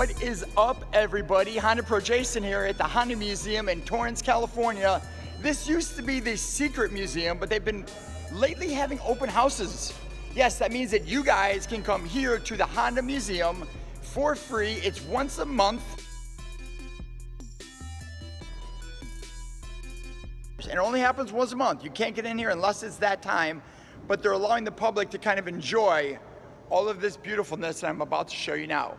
What is up, everybody? HondaPro Jason here at the Honda Museum in Torrance, California. This used to be the secret museum, but they've been lately having open houses. Yes, that means that you guys can come here to the Honda Museum for free. It's once a month. And it only happens once a month. You can't get in here unless it's that time, but they're allowing the public to kind of enjoy all of this beautifulness that I'm about to show you now.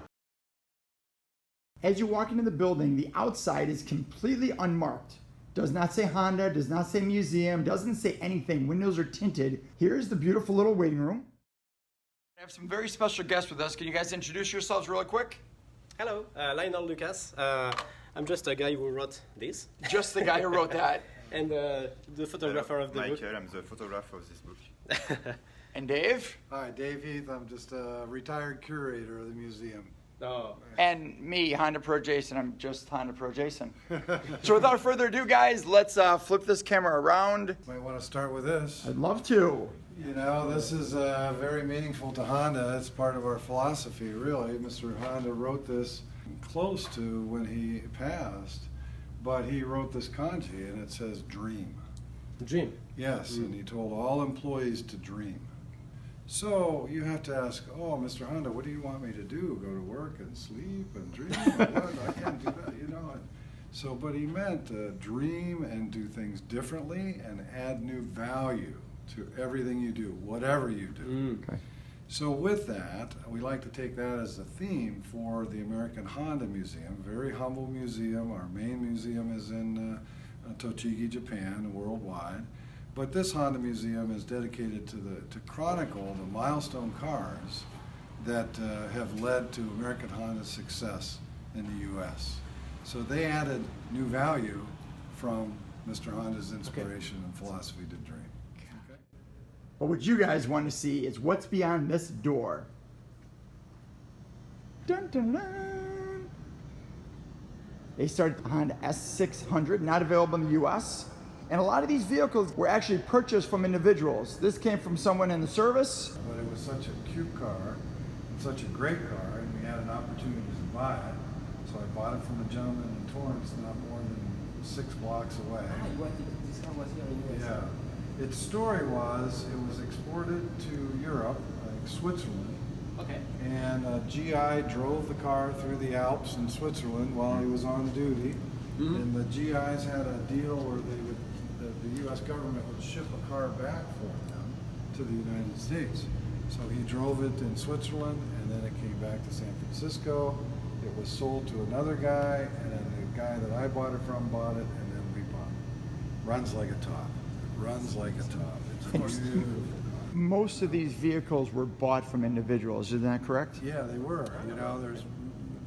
As you walk into the building, the outside is completely unmarked. Does not say Honda, does not say museum, doesn't say anything. Windows are tinted. Here's the beautiful little waiting room. I have some very special guests with us. Can you guys introduce yourselves real quick? Hello, Lionel Lucas. I'm just a guy who wrote this. Just the guy who wrote that. And the photographer of the Michael, book. I'm the photographer of this book. And Dave? Hi, Dave Heath. I'm just a retired curator of the museum. Oh. And me, HondaPro Jason. I'm just HondaPro Jason. So without further ado, guys, let's flip this camera around. Might want to start with this. I'd love to. You know, this is very meaningful to Honda. It's part of our philosophy, really. Mr. Honda wrote this close to when he passed, but he wrote this kanji, and it says dream. Dream. Yes, and he told all employees to dream. So you have to ask, oh, Mr. Honda, what do you want me to do? Go to work and sleep and dream? What? I can't do that, you know. So, but he meant dream and do things differently and add new value to everything you do, whatever you do. Okay. So with that, we like to take that as a theme for the American Honda Museum, very humble museum. Our main museum is in Tochigi, Japan, worldwide. But this Honda Museum is dedicated to chronicle the milestone cars that have led to American Honda's success in the U.S. So they added new value from Mr. Honda's inspiration and philosophy to dream. Okay. But what you guys want to see is what's beyond this door. Dun, dun, dun. They started the Honda S600, not available in the U.S., and a lot of these vehicles were actually purchased from individuals. This came from someone in the service. But it was such a cute car, and such a great car, and we had an opportunity to buy it. So I bought it from a gentleman in Torrance, not more than 6 blocks away. This car was here in the US. Yeah. Its story was, it was exported to Europe, like Switzerland. Okay. And a GI drove the car through the Alps in Switzerland while he was on duty. Mm-hmm. And the GIs had a deal where they would, the U.S. government would ship a car back for them to the United States. So he drove it in Switzerland, and then it came back to San Francisco. It was sold to another guy, and then the guy that I bought it from bought it, and then we bought it. Runs like a top. Runs like a top. It's beautiful. Most of these vehicles were bought from individuals, is that correct? Yeah, they were. You know, there's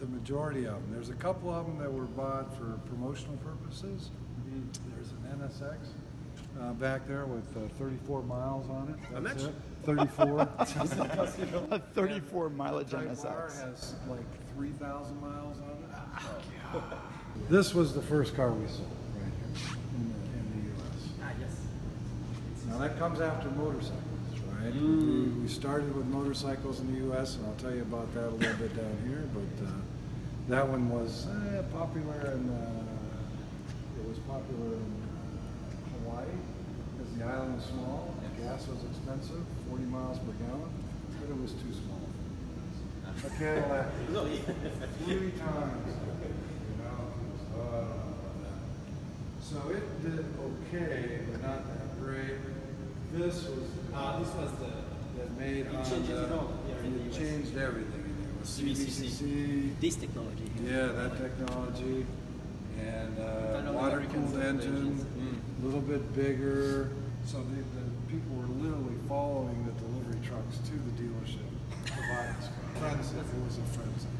the majority of them. There's a couple of them that were bought for promotional purposes. There's an NSX back there with 34 miles on it. How much? 34. A 34 mileage Type R NSX. has like 3,000 miles on it. This was the first car we sold right here in the U.S. Yes. Now that comes after motorcycles, right? We started with motorcycles in the U.S., and I'll tell you about that a little bit down here, but that one was popular, and it was popular in Hawaii, because the island was small, gas was expensive, 40 miles per gallon, but it was too small. A Cadillac, 3 times, you know. So it did okay, but not that great. This was the that made it changed it all here in the it US. changed everything in there. It was CVCC. This technology. Yeah, that technology, and water-cooled engine, a little bit bigger. So the people were literally following the delivery trucks to the dealership to buy this car. Frenzy, it was a frenzy.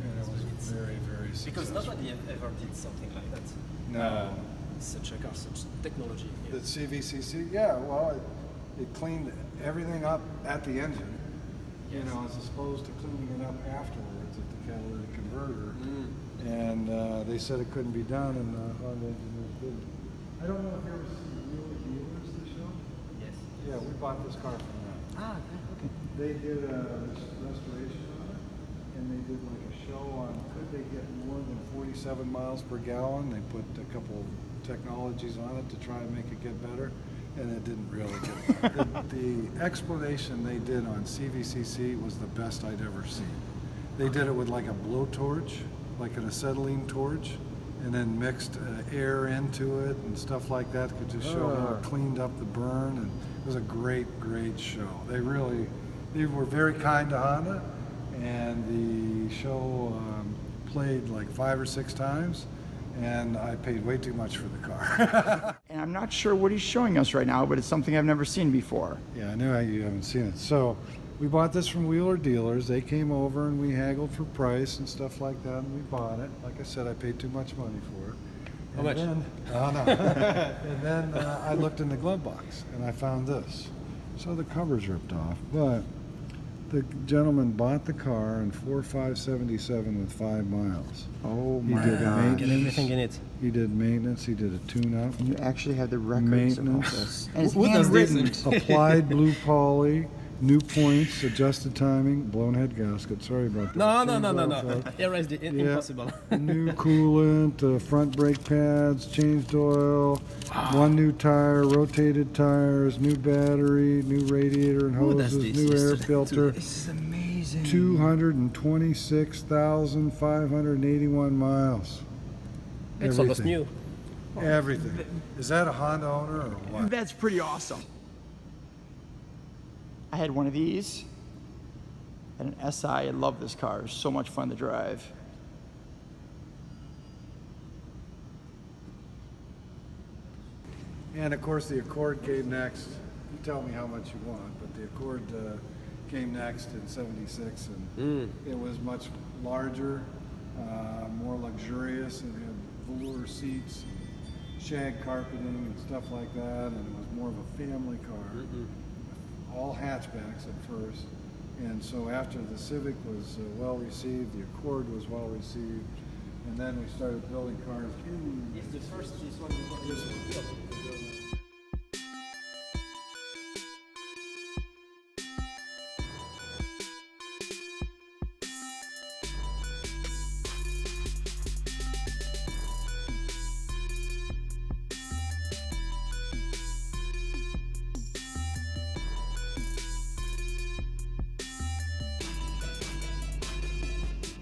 And it was very, very Because successful. nobody ever did something like that. No. Such a car, such technology. The CVCC, yeah, well, it cleaned everything up at the engine, you know, as opposed to cleaning it up afterwards at the catalytic converter. And they said it couldn't be done, and Honda engineers did it. I don't know if you ever see Real Dealers, the show? Yes. Yeah, we bought this car from them. Ah, okay. They did a restoration on it, and they did like a show on 7 miles per gallon. They put a couple technologies on it to try and make it get better, and it didn't really get better. The explanation they did on CVCC was the best I'd ever seen. They did it with like a blowtorch, like an acetylene torch, and then mixed air into it and stuff like that. Could just show how it cleaned up the burn, and it was a great show. They were very kind to Honda, and the show played like 5 or 6 times, and I paid way too much for the car. And I'm not sure what he's showing us right now, but it's something I've never seen before. Yeah, I know you haven't seen it. So we bought this from Wheeler Dealers. They came over and we haggled for price and stuff like that, and we bought it. Like I said, I paid too much money for it. How much? Oh, no. And then I looked in the glove box and I found this. So the cover's ripped off, but the gentleman bought the car in 4,577 with 5 miles. Oh He my did God. Get everything in it. He did maintenance. He did a tune-up. And you actually have the records of all Maintenance. this. And it's Who does this? handwritten. Applied blue poly, new points, adjusted timing, blown head gasket. Sorry about that. No. Changed oil. Here is the Yeah. impossible. New coolant, front brake pads, changed oil, 1 new tire, rotated tires, new battery, new radiator and Who does hoses, this? new air This is- filter. This is amazing. 226,581 miles. It's almost Everything. new. Everything. Is that a Honda owner or what? That's pretty awesome. I had one of these. Had an SI. I love this car. It's so much fun to drive. And of course the Accord came next. You tell me how much you want, but the Accord came next in '76, and it was much larger, more luxurious, and had velour seats, shag carpeting and stuff like that, and it was more of a family car. All hatchbacks at first, and so after the Civic was well received, the Accord was well received, and then we started building cars. It's the first this one.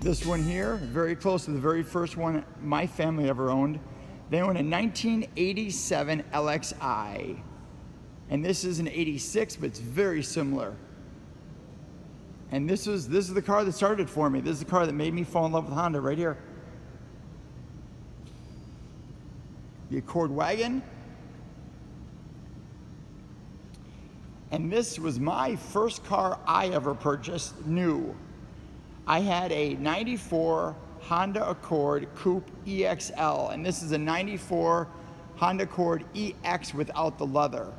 This one here, very close to the very first one my family ever owned. They own a 1987 LXI. And this is an 86, but it's very similar. And this is the car that started it for me. This is the car that made me fall in love with Honda right here. The Accord wagon. And this was my first car I ever purchased, new. I had a 94 Honda Accord Coupe EXL, and this is a 94 Honda Accord EX without the leather.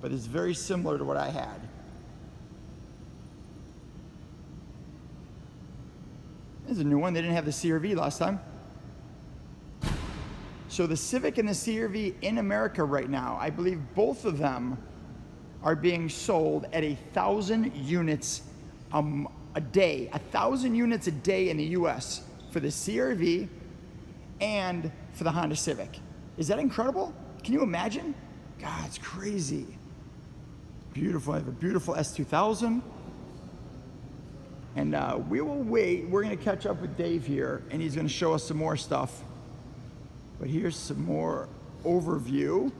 But it's very similar to what I had. This is a new one. They didn't have the CR-V last time. So the Civic and the CR-V in America right now, I believe both of them are being sold at 1,000 units a day, 1,000 units a day in the US for the CR-V and for the Honda Civic. Is that incredible? Can you imagine? God, it's crazy. Beautiful. I have a beautiful S2000. And we will wait. We're going to catch up with Dave here, and he's going to show us some more stuff. But here's some more overview.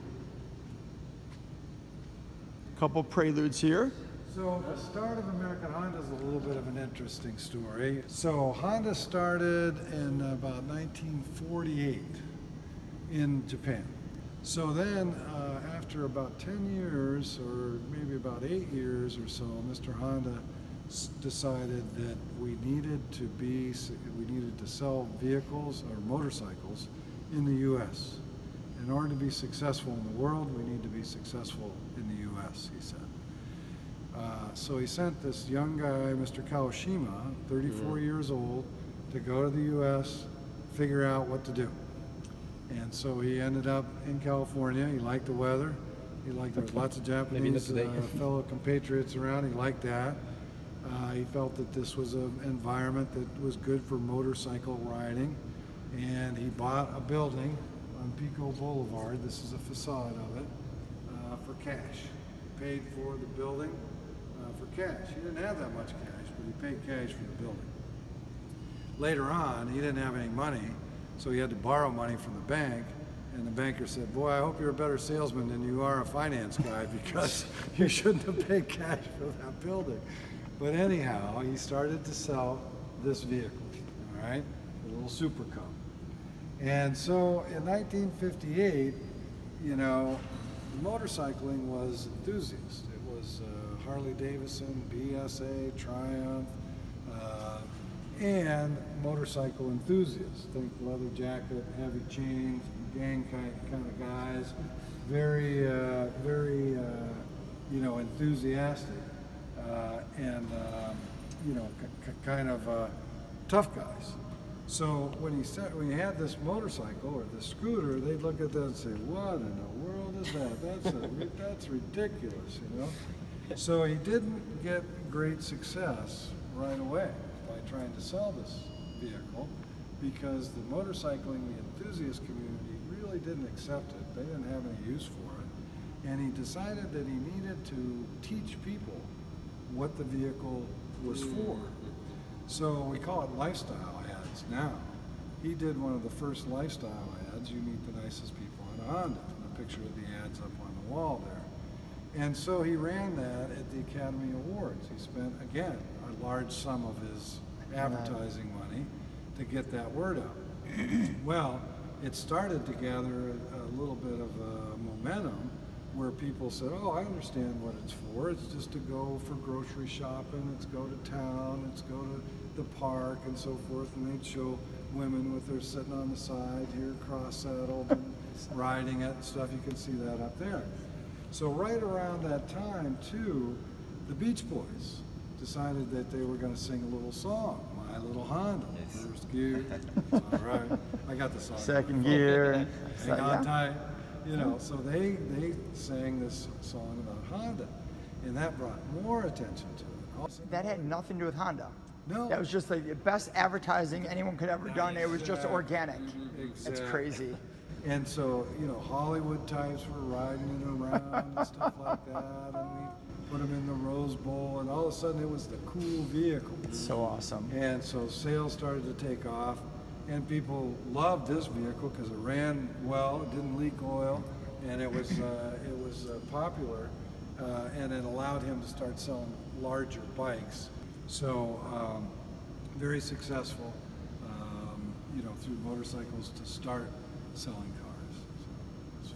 Couple preludes here. So the start of American Honda is a little bit of an interesting story. So Honda started in about 1948 in Japan. So then after about 10 years, or maybe about 8 years or so, Mr. Honda decided that we needed to sell vehicles or motorcycles in the U.S. In order to be successful in the world, we need to be successful in the U.S., he said. So he sent this young guy, Mr. Kawashima, 34 years old, to go to the U.S., figure out what to do. And so he ended up in California. He liked the weather. He liked there was lots of Japanese fellow compatriots around. He liked that. He felt that this was an environment that was good for motorcycle riding. and he bought a building on Pico Boulevard. This is a facade of it, for cash. He paid for the building for cash. He didn't have that much cash, but he paid cash for the building. Later on, he didn't have any money, so he had to borrow money from the bank. And the banker said, "Boy, I hope you're a better salesman than you are a finance guy, because you shouldn't have paid cash for that building." But anyhow, he started to sell this vehicle, all right, the little Super Cub. And so in 1958, you know, motorcycling was enthusiast. It was Harley Davidson, BSA, Triumph, and motorcycle enthusiasts. Think leather jacket, heavy chains, gang kind of guys, very, you know, enthusiastic, and you know, kind of tough guys. So when he had this motorcycle or this scooter, they'd look at that and say, "What in the world is that? That's ridiculous," you know. So he didn't get great success right away by trying to sell this vehicle, because the motorcycling, the enthusiast community really didn't accept it. They didn't have any use for it. And he decided that he needed to teach people what the vehicle was for. So we call it lifestyle ads now. He did one of the first lifestyle ads, "You meet the nicest people on a Honda," and a picture of the ads up on the wall there. And so he ran that at the Academy Awards. He spent, again, a large sum of his advertising money to get that word out. Well, it started to gather a little bit of momentum, where people said, "Oh, I understand what it's for. It's just to go for grocery shopping, it's go to town, it's go to the park," and so forth. And they'd show women with their sitting on the side here, cross-saddled and riding it and stuff. You can see that up there. So right around that time, too, the Beach Boys decided that they were going to sing a little song, "My Little Honda." Yes. First gear, it's all right. I got the song. Second gear. Hang on tight. You know, so they sang this song about Honda, and that brought more attention to it. Also, That had nothing to do with Honda. No. That was just the best advertising anyone could ever done. It was just organic. That's Exactly. crazy. And so, you know, Hollywood types were riding it around and stuff like that, and we put them in the Rose Bowl, and all of a sudden it was the cool vehicle. So awesome. And so sales started to take off, and people loved this vehicle because it ran well, it didn't leak oil, and it was popular, and it allowed him to start selling larger bikes. So very successful, you know, through motorcycles to start selling cars. So it's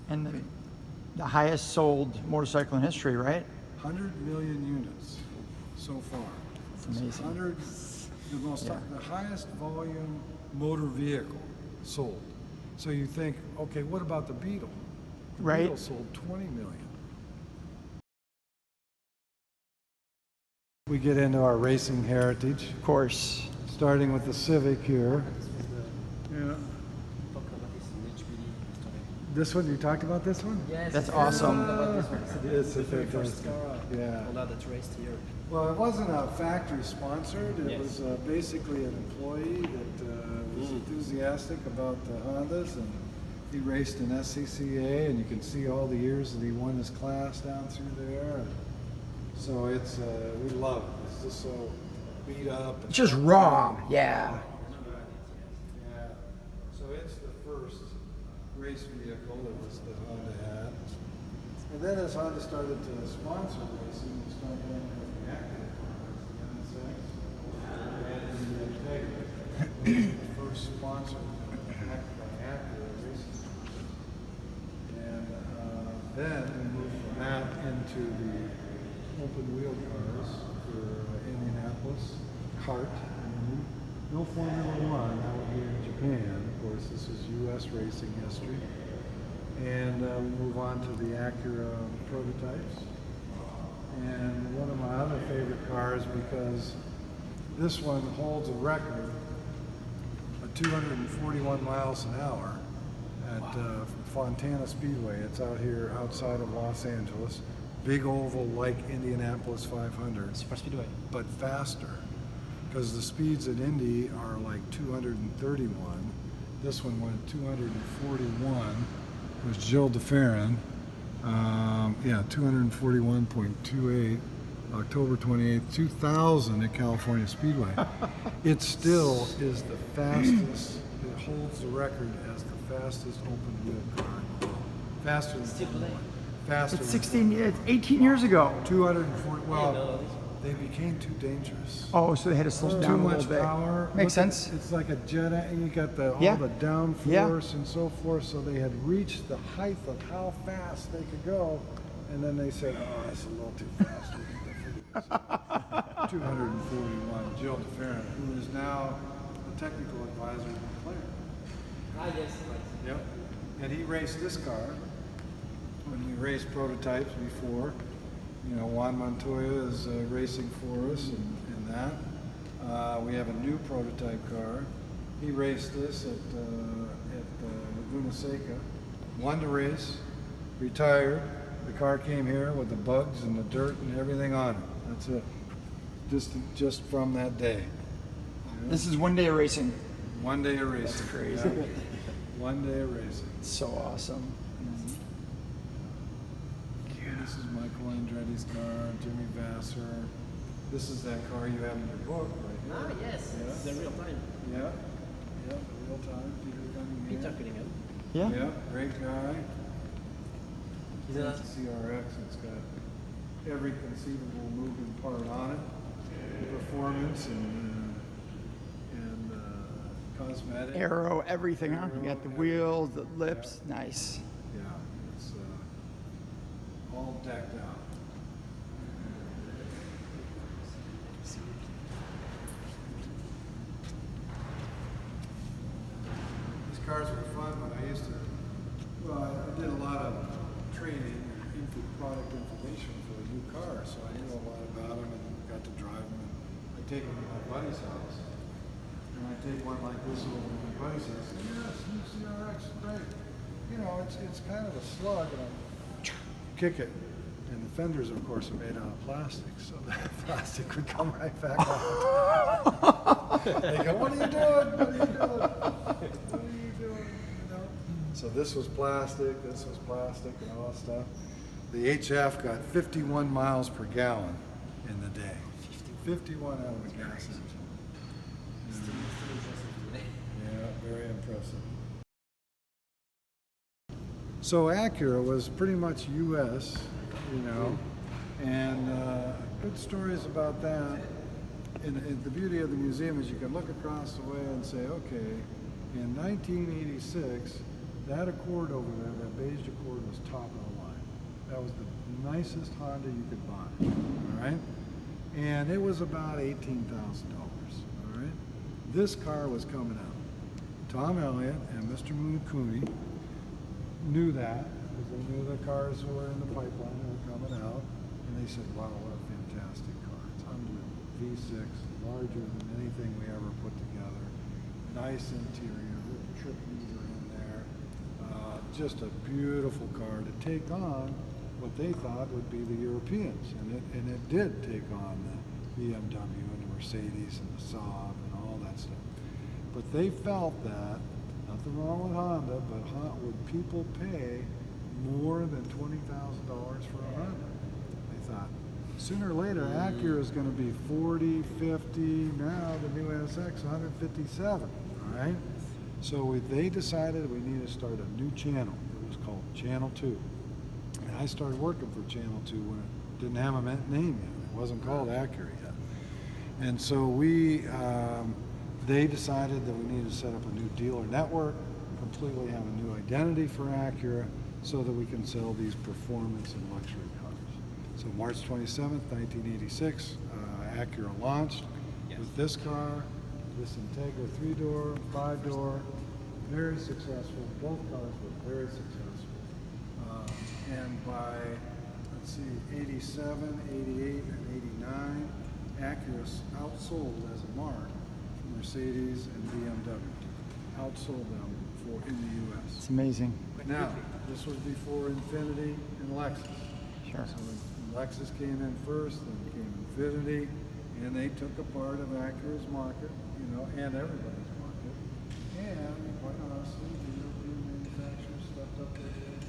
fun. And the highest sold motorcycle in history, right? 100 million units so far. It's amazing. 100, the highest volume motor vehicle sold. So you think, okay, what about the Beetle? The Right. Beetle sold 20 million. We get into our racing heritage, Of course. starting with the Civic here. Yeah. This one, you talked about this one? Yes, That's it's awesome. about this one. It's the a very first fantastic. car Yeah. Honda that raced here. Well, it wasn't a factory sponsored. It Yes. was basically an employee that was enthusiastic about the Hondas, and he raced in SCCA, and you can see all the years that he won his class down through there. And so it's we love it. It's just so beat up. And It's just raw. Yeah. Yeah. So it's the first race vehicle that Honda had. And then as Honda started to sponsor racing, we started going with the Acura cars, the N6, and the first sponsor by Acura racing. And then we moved from that into the open wheel cars for Indianapolis, kart. No Formula One, that would be in Japan. Of course, this is U.S. racing history. And we move on to the Acura prototypes. And one of my other favorite cars, because this one holds a record of 241 miles an hour at Fontana Speedway. It's out here outside of Los Angeles. Big oval like Indianapolis 500. Super Speedway. But faster. because the speeds at Indy are like 231. This one went 241. It was Jill DeFerrin. Yeah, 241.28. October 28th, 2000 at California Speedway. It still is the fastest, it holds the record as the fastest open wheel car in the world. Faster than Formula One. Faster It's than 16, it's 18 years ago. 240, well, they became too dangerous. Oh, so they had to slow Too down a much little bit. power. Makes Look at- sense. It's like a jet, and you got all Yeah. the downforce Yeah. and so forth, so they had reached the height of how fast they could go, and then they said, oh, that's a little too fast. 241, Jill DeFerrin, who is now the technical advisor to McLaren. Ah, yes, right. Yep. And he raced this car when he raced prototypes before. You know, Juan Montoya is racing for us in that. We have a new prototype car. He raced this at Laguna Seca. Won the race, retired. The car came here with the bugs and the dirt and everything on it. That's it. Just from that day. This is one day of racing. One day of racing. That's crazy. Yeah. One day of racing. So awesome. This is Michael Andretti's car, Jimmy Vassar. This is that car you have in your book right here. Ah, yes, it's the real time. Yeah, yeah, real time. Peter Cunningham. Peter Cunningham. Yeah. Yeah, great guy. He's It's a CRX. It's got every conceivable moving part on it. Performance and cosmetic. Aero, everything, huh? You got the Aero, wheels, the lips, nice. Yeah, it's all decked out. These cars were fun when I used to, well, I did a lot of training and product information for a new car, so I knew a lot about them and got to drive them. And I take them to my buddy's house, and I take one like this over to my buddy's house, and yes, new CRX, great. You know, it's kind of a slug, and I kick it. And the fenders, of course, are made out of plastic, so the plastic would come right back out. They go, what are you doing? What are you doing? What are you doing? You know? So this was plastic, and all that stuff. The HF got 51 miles per gallon in the day. 51 out of a gas engine. Yeah, very impressive. So Acura was pretty much U.S., you know, and good stories about that. And the beauty of the museum is you can look across the way and say, okay, in 1986, that Accord over there, that beige Accord, was top of the line. That was the nicest Honda you could buy, all right? And it was about $18,000, all right? This car was coming out. Tom Elliott and Mr. Munakuni knew that, because they knew the cars were in the pipeline and were coming out, and they said, wow, what a fantastic car. It's unbelievable. V6, larger than anything we ever put together. Nice interior, little trip meter in there. Just a beautiful car to take on what they thought would be the Europeans, and it did take on the BMW and the Mercedes and the Saab and all that stuff. But they felt that, nothing wrong with Honda, but would people pay more than $20,000 for a Honda? They thought, sooner or later, Acura is going to be 40, 50, now the new NSX 157, all right? So they decided we needed to start a new channel. It was called Channel 2. And I started working for Channel 2 when it didn't have a name yet. It wasn't called Acura yet. And so they decided that we needed to set up a new dealer network, completely have a new identity for Acura, so that we can sell these performance and luxury cars. So March 27th, 1986, Acura launched with this car, this Integra 3-door, 5-door, very successful. Both cars were very successful. And by, let's see, 87, 88, and 89, Acura outsold as a mark Mercedes and BMW. Outsold them in the U.S. It's amazing. Now, this was before Infiniti and Lexus. Sure. So Lexus came in first, then came Infiniti, And they took a part of Acura's market, you know, and everybody's market. And quite honestly, the European manufacturers stepped up their game.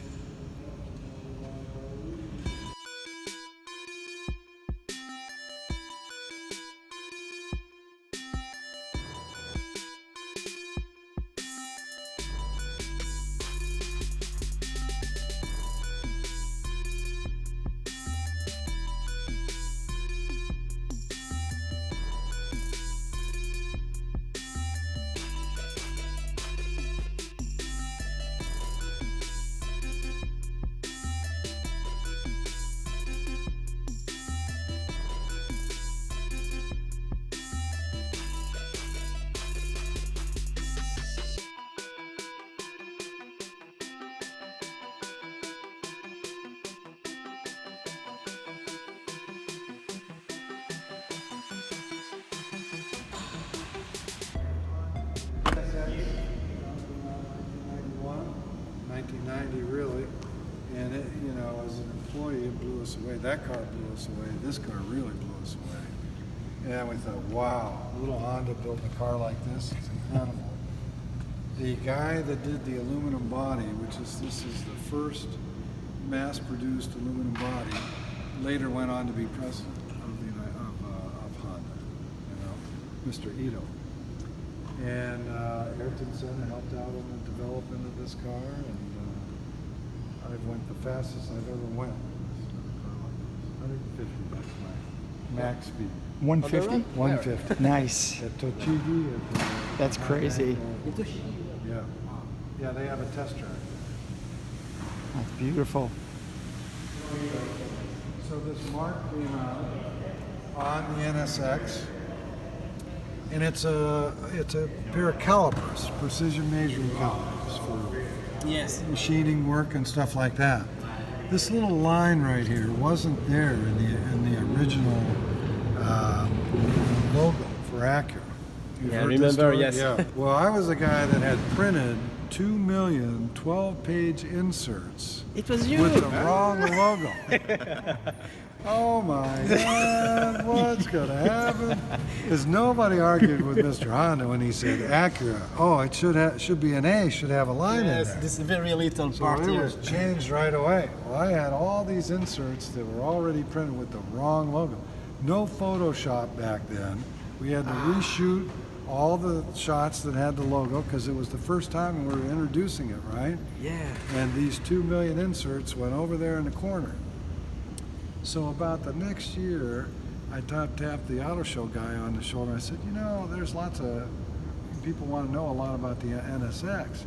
Really, and it, you know, as an employee, it blew us away. That car blew us away. This car really blew us away. And we thought, wow, a little Honda built a car like this. It's incredible. The guy that did the aluminum body, this is the first mass-produced aluminum body, later went on to be president of Honda. You know, Mr. Ito. And Ayrton Senna helped out in the development of this car, and I went the fastest I've ever went. 150 max speed. 150? 150. Nice. At Tochigi. That's crazy. Yeah. Yeah, they have a test track. That's beautiful. So this mark came out on the NSX. And it's a pair of calipers, precision measuring calipers for machining work and stuff like that. This little line right here wasn't there in the original logo for Acura. You've Yeah, I heard this remember, story? yes. Yeah. Well, I was the guy that had printed 2 million 12-page inserts It was you. with the wrong logo. Oh my God, what's going to happen? Because nobody argued with Mr. Honda when he said Acura. Oh, it should be an A, should have a line in Yes, there. this very little So part it here. was changed right away. Well, I had all these inserts that were already printed with the wrong logo. No Photoshop back then. We had to reshoot all the shots that had the logo because it was the first time we were introducing it, right? Yeah. And these 2 million inserts went over there in the corner. So about the next year, I tapped the auto show guy on the shoulder. I said, you know, there's lots of people want to know a lot about the NSX.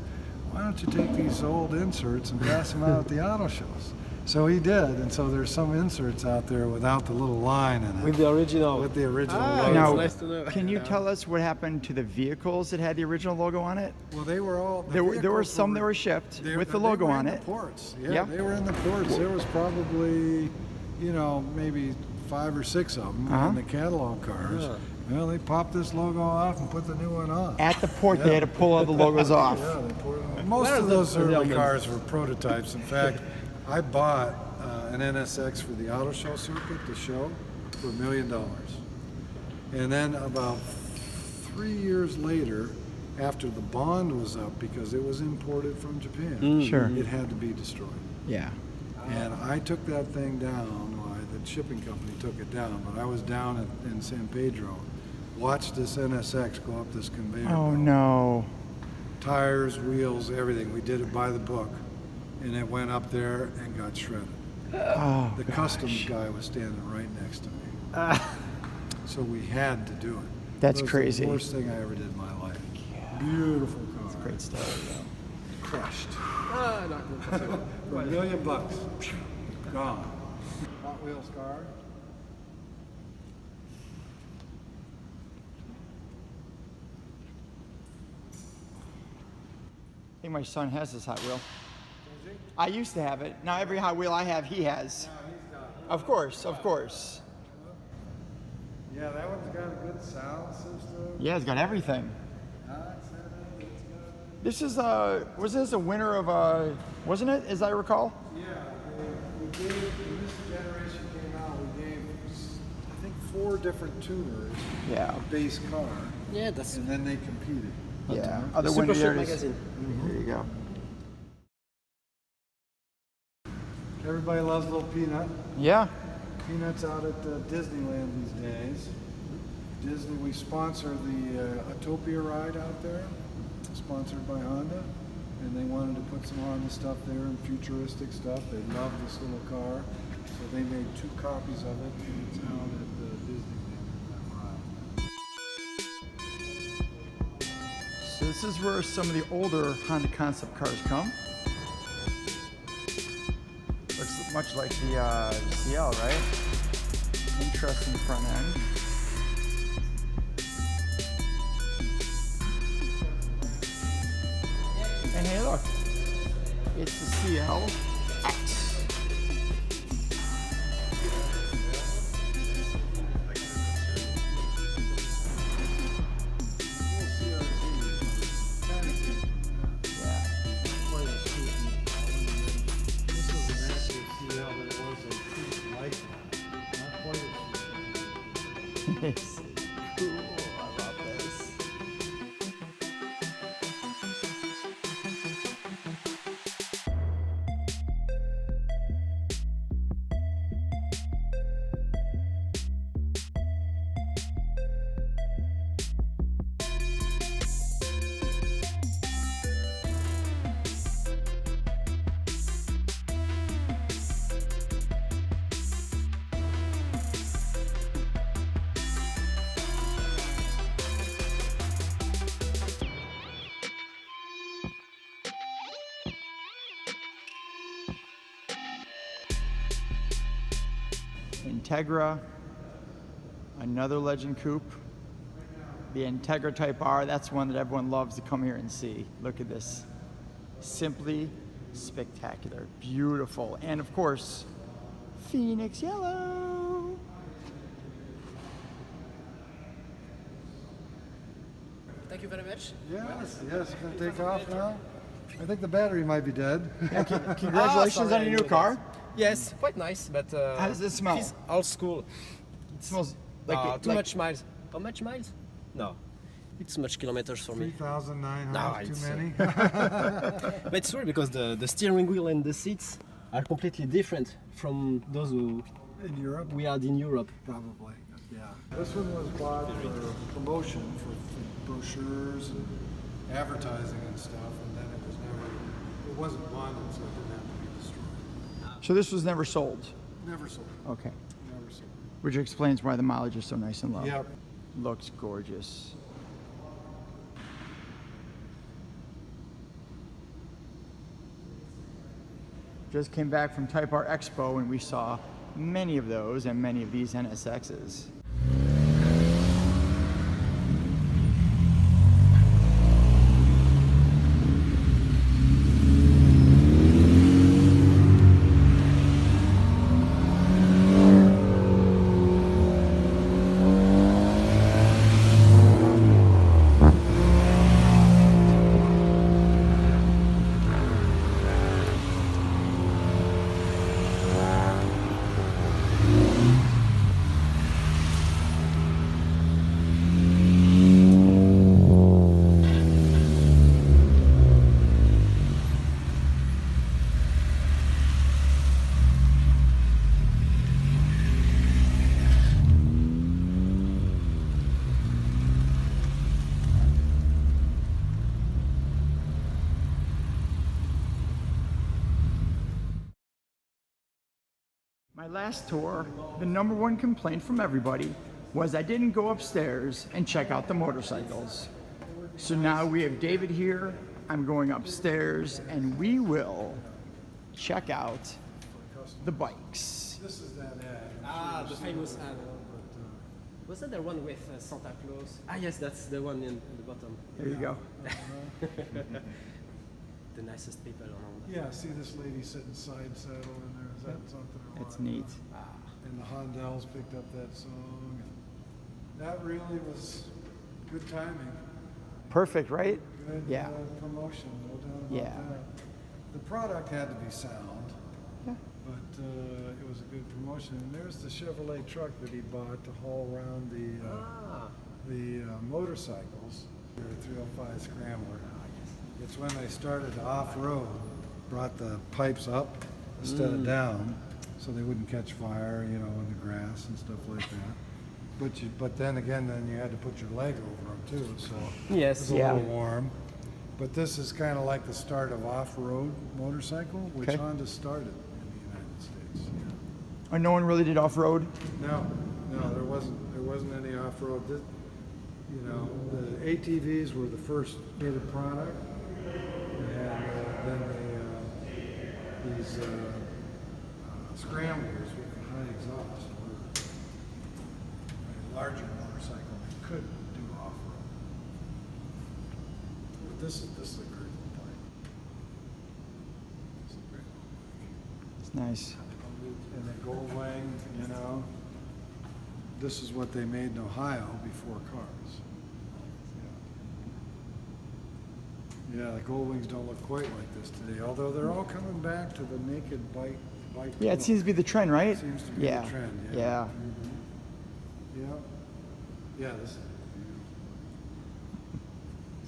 Why don't you take these old inserts and pass them out at the auto shows? So he did, and so there's some inserts out there without the little line in it. With the original. With the original Ah, logo. Now, nice to know. can you tell us what happened to the vehicles that had the original logo on it? Well, they were all. There were some that were shipped with the logo on They were in it. the ports. Yeah, Yeah. they were in the ports. There was probably, you know, maybe 5 or 6 of them in the catalog cars. Yeah. Well, they popped this logo off and put the new one on. At the port, they had to pull all the logos off. Yeah, they put it on. Most Where of are the those early elements? cars were prototypes. In fact, I bought an NSX for the auto show circuit, the show, for $1 million. And then about 3 years later, after the bond was up, because it was imported from Japan, Sure. it had to be destroyed. Yeah. And I took that thing down. Well, the shipping company took it down, but I was down in San Pedro, watched this NSX go up this conveyor Oh belt. no. Tires, wheels, everything. We did it by the book, and it went up there and got shredded. Oh, The customs guy was standing right next to me, so we had to do it. That's It was crazy. The worst thing I ever did in my life. Beautiful car. great stuff. Crushed. Ah, no, no. For $1 million. Gone. Hot Wheels car. I think my son has this Hot Wheel. I used to have it. Now every Hot Wheel I have, he has. Of course, of course. Yeah, that one's got a good sound system. Yeah, it's got everything. This is was this a winner of wasn't it, as I recall? Yeah, we gave, when this generation came out, we gave, I think, 4 different tuners, Yeah. a base car, Yeah, that's and then they competed. Yeah. Other Super window Shop there it is. magazine. There you go. Everybody loves little Peanut. Yeah. Peanut's out at Disneyland these days. Disney, we sponsor the Autopia ride out there, sponsored by Honda, and they wanted to put some Honda stuff there and futuristic stuff. They love this little car, so they made 2 copies of it, and it's out at Disneyland. So this is where some of the older Honda concept cars come. Looks much like the CL, right? Interesting front end. And hey, look, it's the CLX. It's cool. I love this. Integra, another Legend coupe. The Integra Type R, that's one that everyone loves to come here and see. Look at this. Simply spectacular, beautiful, and of course, Phoenix yellow. Thank you very much. Yes, yes, gonna take off now. I think the battery might be dead. Congratulations on your new car. Yes, quite nice, but How does it smell? It's old school. It smells like Too much miles. How much miles? No, it's too much kilometers for me. 3,900, No, too it's, many. But it's true because the steering wheel and the seats are completely different from those who In Europe? we had in Europe. Probably, yeah. This one was bought for promotion, for brochures and advertising and stuff, and then it wasn't wanted, so it didn't have to be destroyed. So this was never sold. Never sold. Okay. Never sold. Which explains why the mileage is so nice and low. Yep. Looks gorgeous. Just came back from Type R Expo and we saw many of those and many of these NSXs. My last tour, the number one complaint from everybody was I didn't go upstairs and check out the motorcycles. So now we have David here, I'm going upstairs, and we will check out the bikes. This is that ad. Ah, the famous ad. Was that the one with Santa Claus? Ah, yes, that's the one in the bottom. There you go. The nicest people around. Yeah, see this lady sitting side saddle in there. Is that something? I It's want? neat. And the Hondells picked up that song. That really was good timing. Perfect, right? Good Yeah. Promotion, no doubt about Yeah. that. The product had to be sound, But it was a good promotion. And there's the Chevrolet truck that he bought to haul around the motorcycles. The 305 Scrambler. It's when they started to off-road, brought the pipes up instead of down, so they wouldn't catch fire, you know, in the grass and stuff like that. But then again, you had to put your leg over them too, so Yes. it was a little warm. But this is kind of like the start of off-road motorcycle, which Okay. Honda started in the United States. Yeah. Oh, no one really did off-road? No, there wasn't any off-road. You know, the ATVs were the first native product, and then these scramblers with the high exhaust were a larger motorcycle that could do off-road. But this is a great little bike. It's a great little bike. It's nice. And the Gold Wing, you know, this is what they made in Ohio before cars. Yeah, the Gold Wings don't look quite like this today, although they're all coming back to the naked bike. Yeah, it seems to be the trend, right? Seems to be yeah. the trend. Yeah. Yeah. Yeah, this is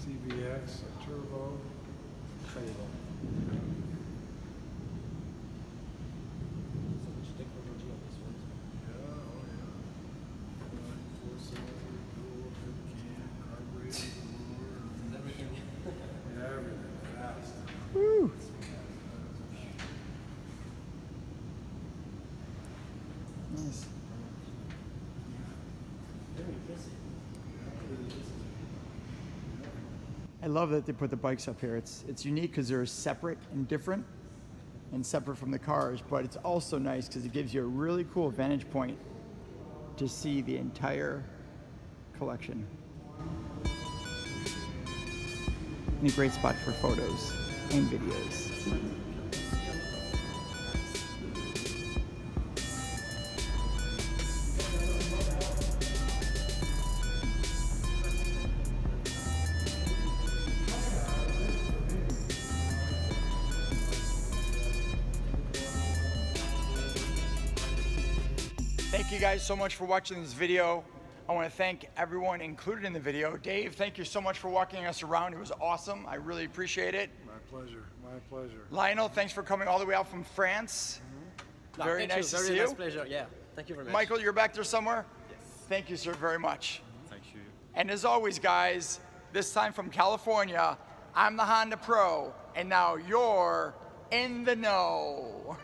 CBX, a turbo. Woo. Nice. I love that they put the bikes up here. It's unique because they're separate and different and separate from the cars, but it's also nice because it gives you a really cool vantage point to see the entire collection. And a great spot for photos and videos. Thank you guys so much for watching this video. I want to thank everyone included in the video. Dave, thank you so much for walking us around. It was awesome. I really appreciate it. My pleasure. My pleasure. Lionel, thanks for coming all the way out from France. No, Very thank nice you. to Very see nice you. pleasure. Yeah. Thank you very much. Michael, you're back there somewhere? Yes. Thank you, sir, very much. Thank you. And as always, guys, this time from California, I'm the Honda Pro, and now you're in the know.